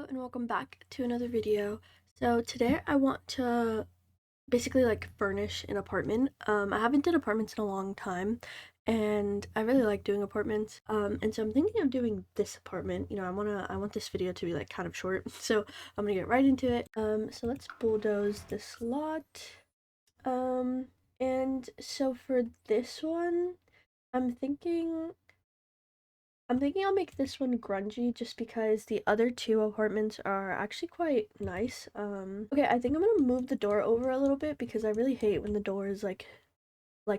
and welcome back to another video. So today I want to basically like furnish an apartment. I haven't done apartments in a long time and I really like doing apartments. And so I'm thinking of doing this apartment. I want this video to be like kind of short. So I'm gonna get right into it. So let's bulldoze this lot. Um and so for this one, I'm thinking I'll make this one grungy just because the other two apartments are actually quite nice. Okay, I think I'm gonna move the door over a little bit because I really hate when the door is like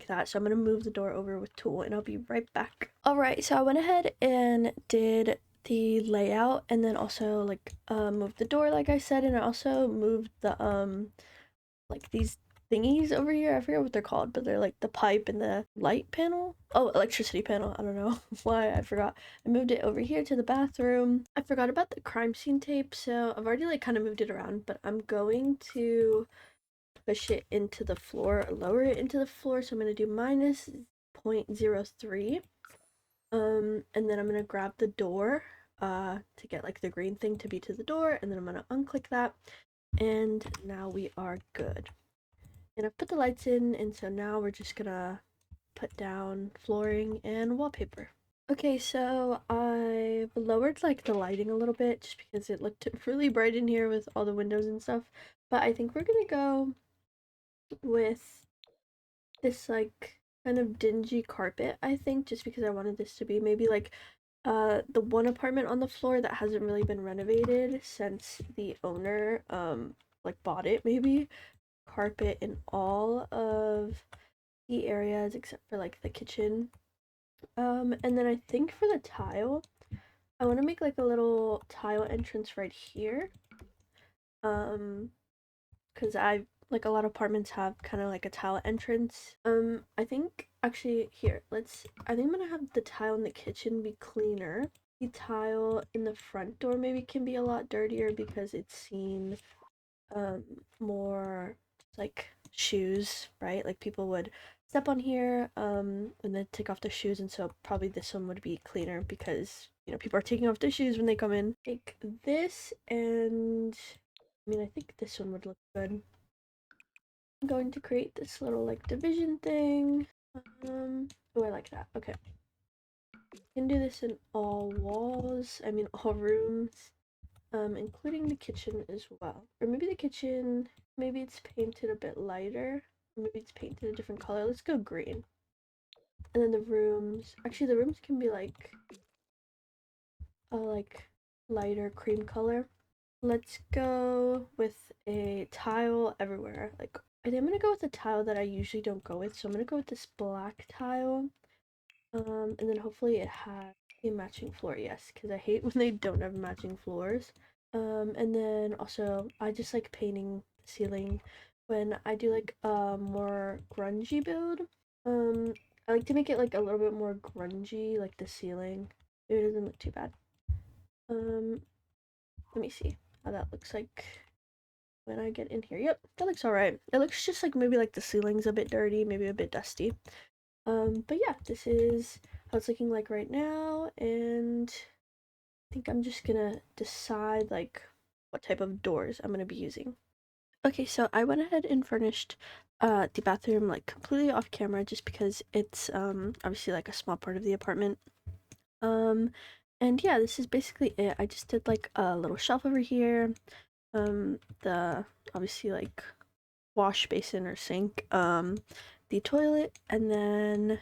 that. So I'm gonna move the door over with tool and I'll be right back. All right, so I went ahead and did the layout and then also like moved the door like I said, and I also moved the like these thingies over here. I forget what they're called, but they're like the pipe and the light panel. Oh, electricity panel. I don't know why I forgot. I moved it over here to the bathroom. I forgot about the crime scene tape, so I've already like kind of moved it around, but I'm going to push it into the floor, lower it into the floor. So I'm going to do minus 0.03. And then I'm going to grab the door to get like the green thing to be to the door, and then I'm going to unclick that. And now we are good. And I've put the lights in, and so now we're just gonna put down flooring and wallpaper. Okay, so I've lowered like the lighting a little bit just because it looked really bright in here with all the windows and stuff. But I think we're gonna go with this like kind of dingy carpet, I think, just because I wanted this to be maybe like the one apartment on the floor that hasn't really been renovated since the owner like bought it, maybe. Carpet in all of the areas except for like the kitchen. And then I think for the tile, I want to make like a little tile entrance right here. Um, because I like a lot of apartments have kind of like a tile entrance. I think actually here, I think I'm gonna have the tile in the kitchen be cleaner. The tile in the front door maybe can be a lot dirtier because it's seen um more like shoes, right? Like people would step on here and then take off their shoes, and so probably this one would be cleaner because people are taking off their shoes when they come in. Take this, and I mean I think this one would look good. I'm going to create this little like division thing. Oh, I like that. Okay, can do this in all walls, I mean all rooms, including the kitchen as well. Or maybe the kitchen, maybe it's painted a bit lighter. Maybe it's painted a different color. Let's go green. And then the rooms, actually the rooms can be like a like lighter cream color. Let's go with a tile everywhere. Like I think I'm gonna go with the tile that I usually don't go with. So I'm gonna go with this black tile. And then hopefully it has a matching floor, yes, because I hate when they don't have matching floors. And then also I just like painting the ceiling when I do like a more grungy build. Um, I like to make it like a little bit more grungy, like the ceiling. It doesn't look too bad. Let me see how that looks like when I get in here. Yep, that looks alright. It looks just like maybe like the ceiling's a bit dirty, maybe a bit dusty. But yeah, this is how it's looking like right now, and I think I'm just gonna decide like what type of doors I'm gonna be using. Okay, so I went ahead and furnished the bathroom like completely off camera just because it's obviously like a small part of the apartment. Um and yeah, this is basically it. I just did like a little shelf over here. The obviously like wash basin or sink, the toilet, and then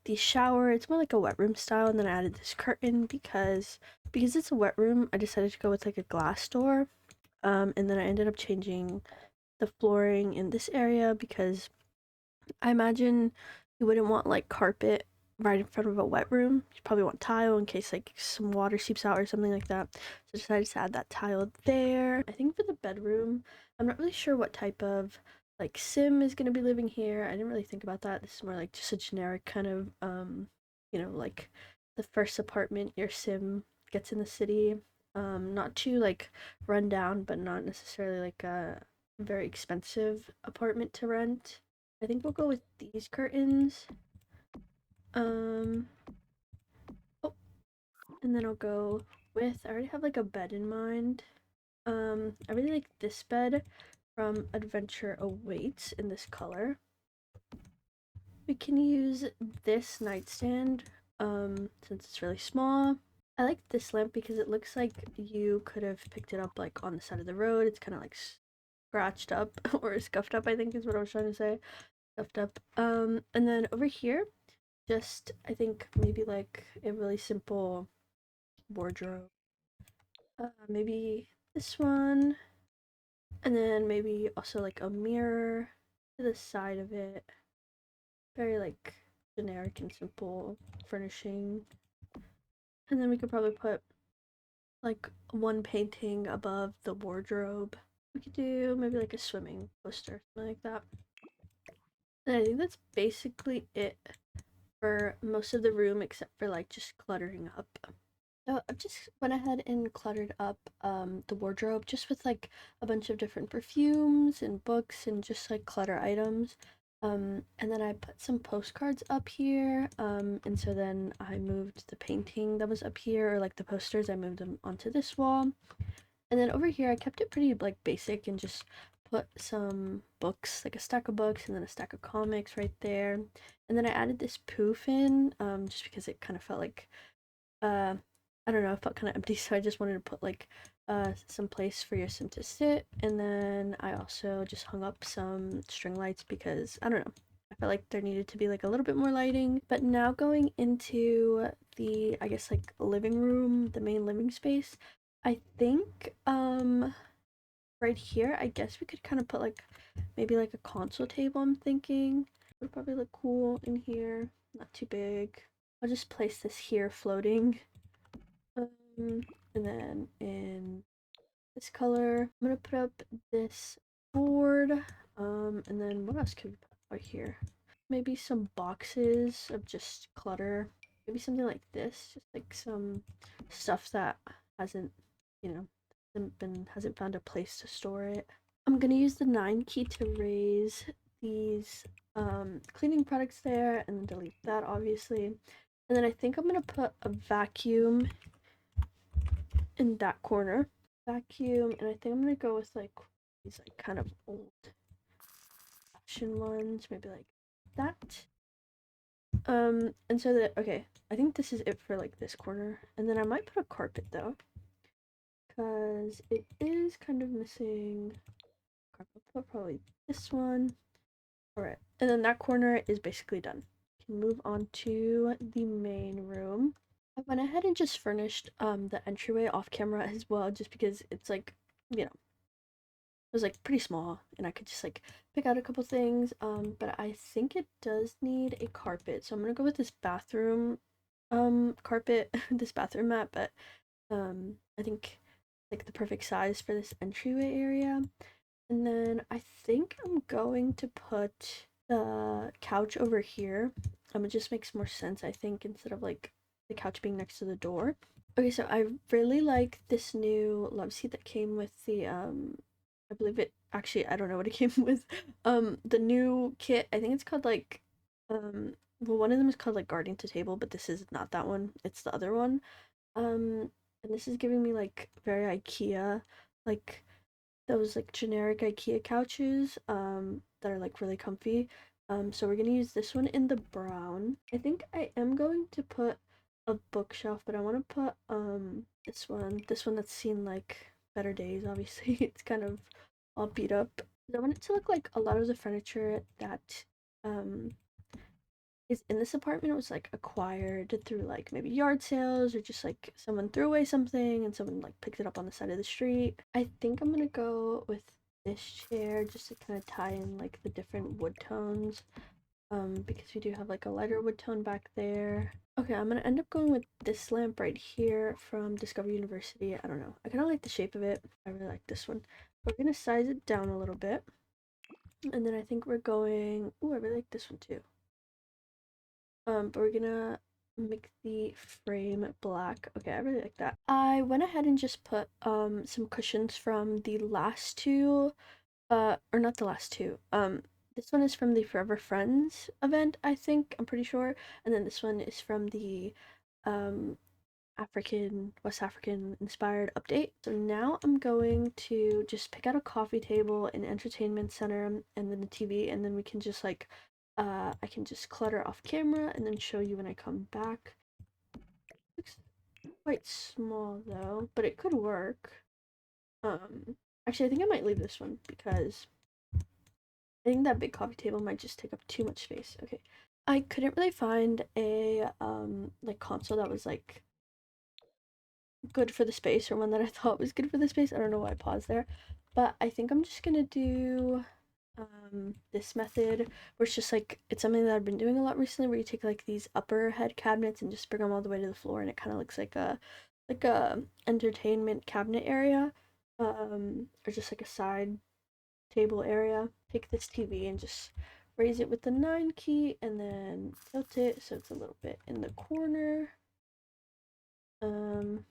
the shower. It's more like a wet room style, and then I added this curtain because it's a wet room. I decided to go with like a glass door. And then I ended up changing the flooring in this area because I imagine you wouldn't want like carpet right in front of a wet room. You probably want tile in case like some water seeps out or something like that. So I decided to add that tile there. I think for the bedroom, I'm not really sure what type of like sim is gonna be living here. I didn't really think about that. This is more like just a generic kind of like the first apartment your sim gets in the city. Not too like run down, but not necessarily like a very expensive apartment to rent. I think we'll go with these curtains. Um, oh, and then I'll go with, I already have like a bed in mind. I really like this bed from Adventure Awaits in this color. We can use this nightstand since it's really small. I like this lamp because it looks like you could have picked it up like on the side of the road. It's kind of like scratched up or scuffed up, I think is what I was trying to say. Scuffed up. And then over here, just I think maybe like a really simple wardrobe. Maybe this one, and then maybe also like a mirror to the side of it. Very like generic and simple furnishing. And then we could probably put like one painting above the wardrobe. We could do maybe like a swimming poster, something like that. And I think that's basically it for most of the room except for like just cluttering up. So I just went ahead and cluttered up the wardrobe just with like a bunch of different perfumes and books and just like clutter items. And then I put some postcards up here. And so then I moved the painting that was up here, or like the posters, I moved them onto this wall. And then over here, I kept it pretty like basic and just put some books, like a stack of books and then a stack of comics right there. And then I added this poof in, just because it kind of felt like uh I don't know, it felt kind of empty, so I just wanted to put like some place for your sim to sit. And then I also just hung up some string lights because I don't know, I felt like there needed to be like a little bit more lighting. But now going into the, I guess, like living room, the main living space, I think right here, I guess we could kind of put like maybe like a console table. I'm thinking would probably look cool in here, not too big. I'll just place this here floating. And then in this color, I'm gonna put up this board. And then what else could we put out here? Maybe some boxes of just clutter. Maybe something like this, just like some stuff that hasn't, you know, hasn't found a place to store it. I'm gonna use the 9 key to raise these cleaning products there and then delete that obviously. And then I think I'm gonna put a vacuum in that corner. Vacuum, and I think I'm gonna go with like these like kind of old fashioned ones, maybe like that. And so that okay, I think this is it for like this corner. And then I might put a carpet though, because it is kind of missing carpet. I'll put probably this one. Alright, and then that corner is basically done. We can move on to the main room. I went ahead and just furnished the entryway off camera as well, just because it's like, you know, it was like pretty small and I could just like pick out a couple things. But I think it does need a carpet, so I'm gonna go with this bathroom carpet, this bathroom mat, but I think like the perfect size for this entryway area. And then I think I'm going to put the couch over here. It just makes more sense, I think, instead of like the couch being next to the door. Okay, so I really like this new love seat that came with the I believe it actually I don't know what it came with. The new kit, I think it's called like well, one of them is called like Guardian to Table, but this is not that one. It's the other one. And this is giving me like very IKEA, like those like generic IKEA couches that are like really comfy. So we're gonna use this one in the brown. I think I am going to put a bookshelf, but I want to put this one that's seen like better days. Obviously, it's kind of all beat up. I want it to look like a lot of the furniture that um is in this apartment was like acquired through like maybe yard sales or just like someone threw away something and someone like picked it up on the side of the street. I think I'm gonna go with this chair just to kind of tie in like the different wood tones, because we do have like a lighter wood tone back there. Okay, I'm gonna end up going with this lamp right here from Discovery University. I don't know, I kind of like the shape of it. I really like this one. We're gonna size it down a little bit, and then I think we're going, oh, I really like this one too. But we're gonna make the frame black. Okay, I really like that. I went ahead and just put some cushions from the last two, or not the last two. This one is from the Forever Friends event, I think. I'm pretty sure. And then this one is from the West African inspired update. So now I'm going to just pick out a coffee table, an entertainment center, and then a TV, and then we can just like, I can just clutter off camera and then show you when I come back. Looks quite small though, but it could work. Actually, I think I might leave this one because I think that big coffee table might just take up too much space. Okay. I couldn't really find a like console that was like good for the space or one that I thought was good for the space. I don't know why I paused there. But I think I'm just gonna do this method where it's just like it's something that I've been doing a lot recently where you take like these upper head cabinets and just bring them all the way to the floor and it kind of looks like a entertainment cabinet area or just like a side table area. Take this TV and just raise it with the 9 key and then tilt it so it's a little bit in the corner. Um,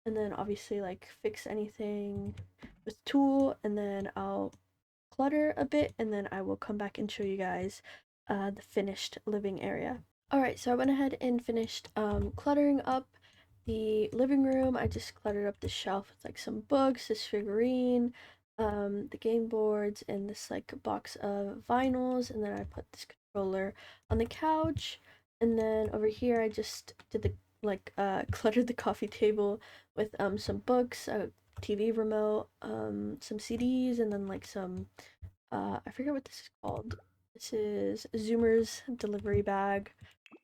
and then obviously like fix anything with tool and then I'll clutter a bit and then I will come back and show you guys the finished living area. Alright, so I went ahead and finished cluttering up the living room. I just cluttered up the shelf with like some books, this figurine, the game boards, and this like box of vinyls, and then I put this controller on the couch. And then over here I just did the like cluttered the coffee table with some books, a TV remote, some CDs, and then like some I forget what this is called. This is Zoomer's delivery bag.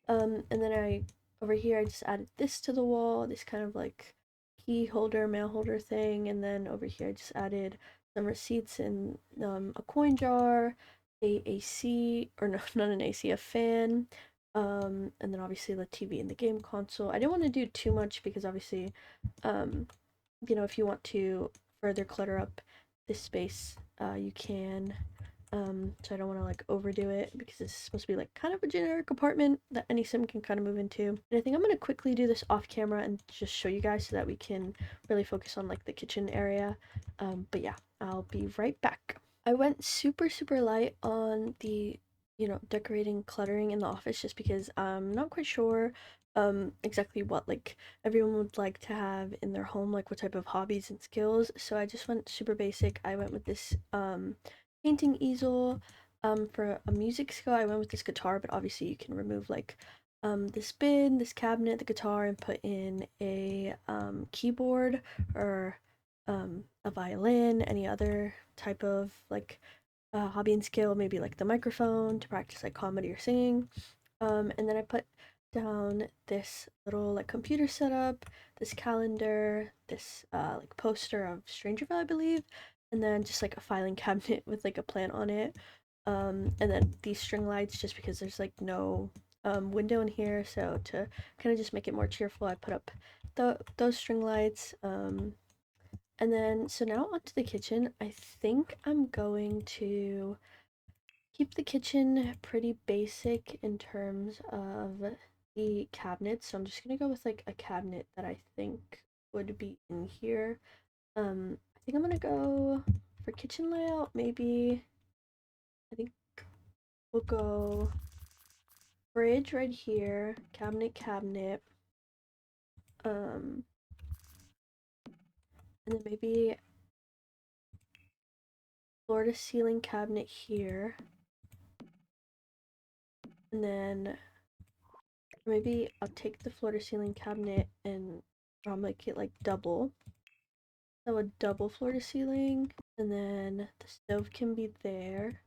And then over here I just added this to the wall, this kind of like key holder, mail holder thing, and then over here I just added some receipts and a coin jar, a AC, or no, not an AC, a fan, and then obviously the TV and the game console. I didn't want to do too much because obviously, um, if you want to further clutter up this space, you can. So I don't want to like overdo it because it's supposed to be like kind of a generic apartment that any sim can kind of move into. And I think I'm gonna quickly do this off camera and just show you guys so that we can really focus on like the kitchen area. But yeah, I'll be right back. I went super light on the decorating cluttering in the office just because I'm not quite sure exactly what like everyone would like to have in their home, like what type of hobbies and skills. So I just went super basic. I went with this painting easel. For a music skill I went with this guitar, but obviously you can remove like this bin, this cabinet, the guitar, and put in a keyboard or a violin, any other type of like hobby and skill, maybe like the microphone to practice like comedy or singing. And then I put down this little like computer setup, this calendar, this like poster of Strangerville, I believe, and then just like a filing cabinet with like a plant on it. And then these string lights just because there's like no window in here, so to kind of just make it more cheerful, I put up those string lights. And then so now onto the kitchen. I think I'm going to keep the kitchen pretty basic in terms of the cabinets. So I'm just gonna go with like a cabinet that I think would be in here. I think I'm gonna go for kitchen layout, maybe I think we'll go fridge right here, cabinet, um, and then maybe floor to ceiling cabinet here, and then maybe I'll take the floor to ceiling cabinet and I'll make it like double. So a double floor to ceiling, and then the stove can be there.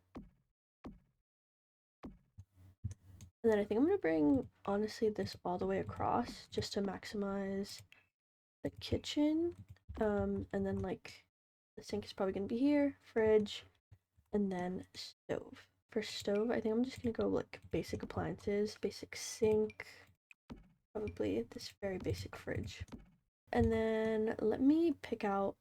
And then I think I'm gonna bring honestly this all the way across just to maximize the kitchen. And then like the sink is probably gonna be here, fridge, and then stove. For stove, I think I'm just gonna go like basic appliances, basic sink, probably this very basic fridge. And then let me pick out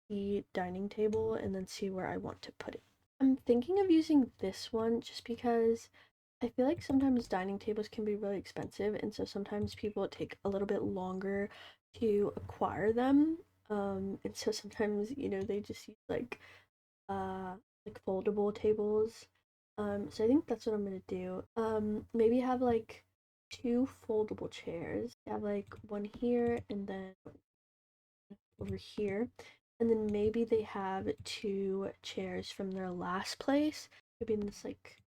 the dining table and then see where I want to put it. I'm thinking of using this one just because I feel like sometimes dining tables can be really expensive, and so sometimes people take a little bit longer to acquire them. And so sometimes, they just use like foldable tables. So I think that's what I'm gonna do. Maybe have like two foldable chairs. They have like one here and then over here. And then maybe they have two chairs from their last place. Maybe in this like,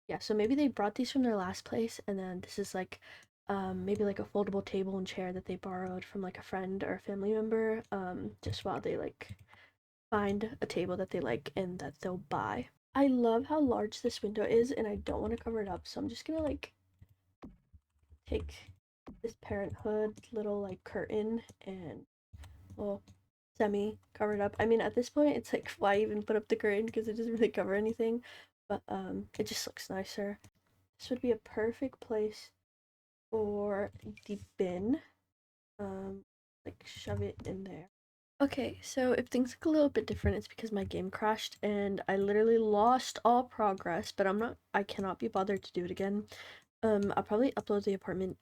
yeah, so maybe they brought these from their last place and then this is like maybe like a foldable table and chair that they borrowed from like a friend or a family member just while they like find a table that they like and that they'll buy. I love how large this window is and I don't want to cover it up, so I'm just gonna like take this parenthood little like curtain and well semi covered up. I mean at this point it's like why even put up the curtain because it doesn't really cover anything, but it just looks nicer. This would be a perfect place for the bin. Like shove it in there. Okay, so if things look a little bit different, it's because my game crashed and I literally lost all progress, but I cannot be bothered to do it again. I'll probably upload the apartment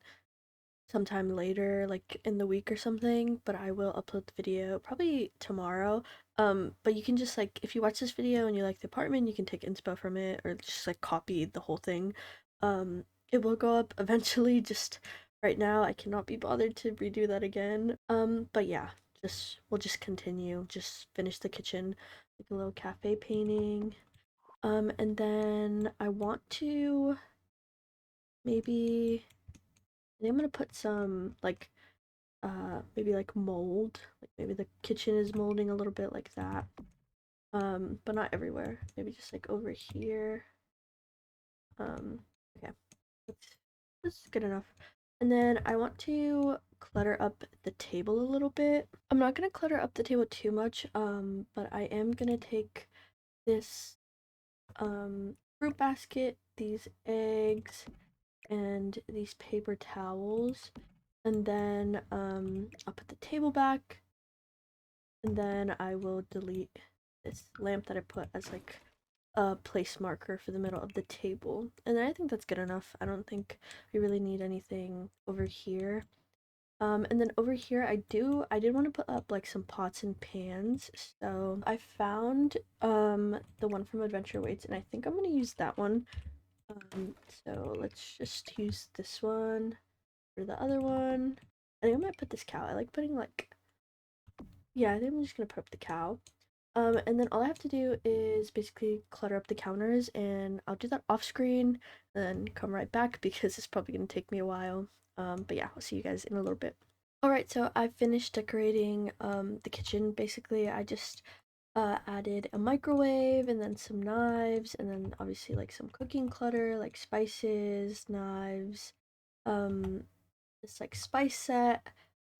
sometime later, like in the week or something, but I will upload the video probably tomorrow. But you can just like if you watch this video and you like the apartment, you can take inspo from it or just like copy the whole thing. It will go up eventually, just right now I cannot be bothered to redo that again. But yeah, just we'll just continue, just finish the kitchen, like a little cafe painting. And then I want to maybe I think I'm gonna put some like maybe like mold, like maybe the kitchen is molding a little bit like that, but not everywhere, maybe just like over here. Okay, that's good enough. And then I want to clutter up the table a little bit. I'm not gonna clutter up the table too much, but I am gonna take this fruit basket, these eggs, and these paper towels, and then I'll put the table back, and then I will delete this lamp that I put as like a place marker for the middle of the table. And then I think that's good enough. I don't think we really need anything over here. And then over here I did want to put up like some pots and pans. So I found the one from Adventure Weights and I think I'm gonna use that one. So let's just use this one for the other one. I think I might put this cow. I like putting like yeah, I think I'm just gonna put up the cow. And then all I have to do is basically clutter up the counters, and I'll do that off screen, then come right back because it's probably gonna take me a while. But yeah, I'll see you guys in a little bit. Alright, so I finished decorating the kitchen. Basically, I just added a microwave and then some knives, and then obviously like some cooking clutter, like spices, knives, um, this like spice set,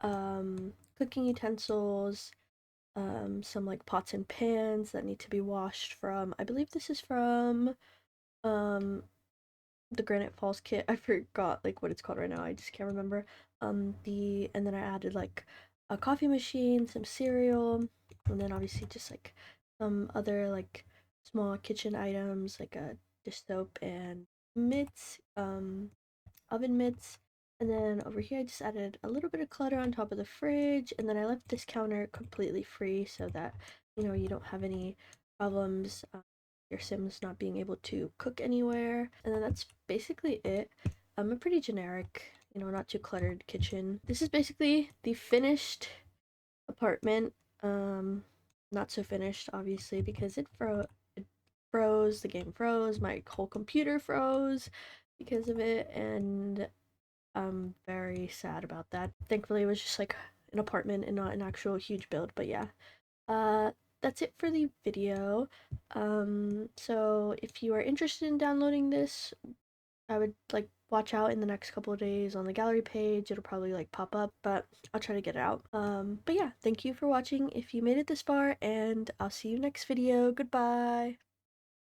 cooking utensils, some like pots and pans that need to be washed from, I believe this is from um the Granite Falls kit. I forgot like what it's called right now. I just can't remember. And then I added like a coffee machine, some cereal, and then obviously just like some other like small kitchen items like a dish soap and mitts, oven mitts. And then over here, I just added a little bit of clutter on top of the fridge. And then I left this counter completely free so that, you know, you don't have any problems, your Sims not being able to cook anywhere. And then that's basically it. A pretty generic, you know, not too cluttered kitchen. This is basically the finished apartment. Not so finished, obviously, because it froze, the game froze, my whole computer froze because of it, and I'm very sad about that. Thankfully, it was just like an apartment and not an actual huge build, but yeah. Uh, that's it for the video. So if you are interested in downloading this, I would like watch out in the next couple of days on the gallery page. It'll probably like pop up, but I'll try to get it out. But yeah, thank you for watching if you made it this far, and I'll see you next video. Goodbye.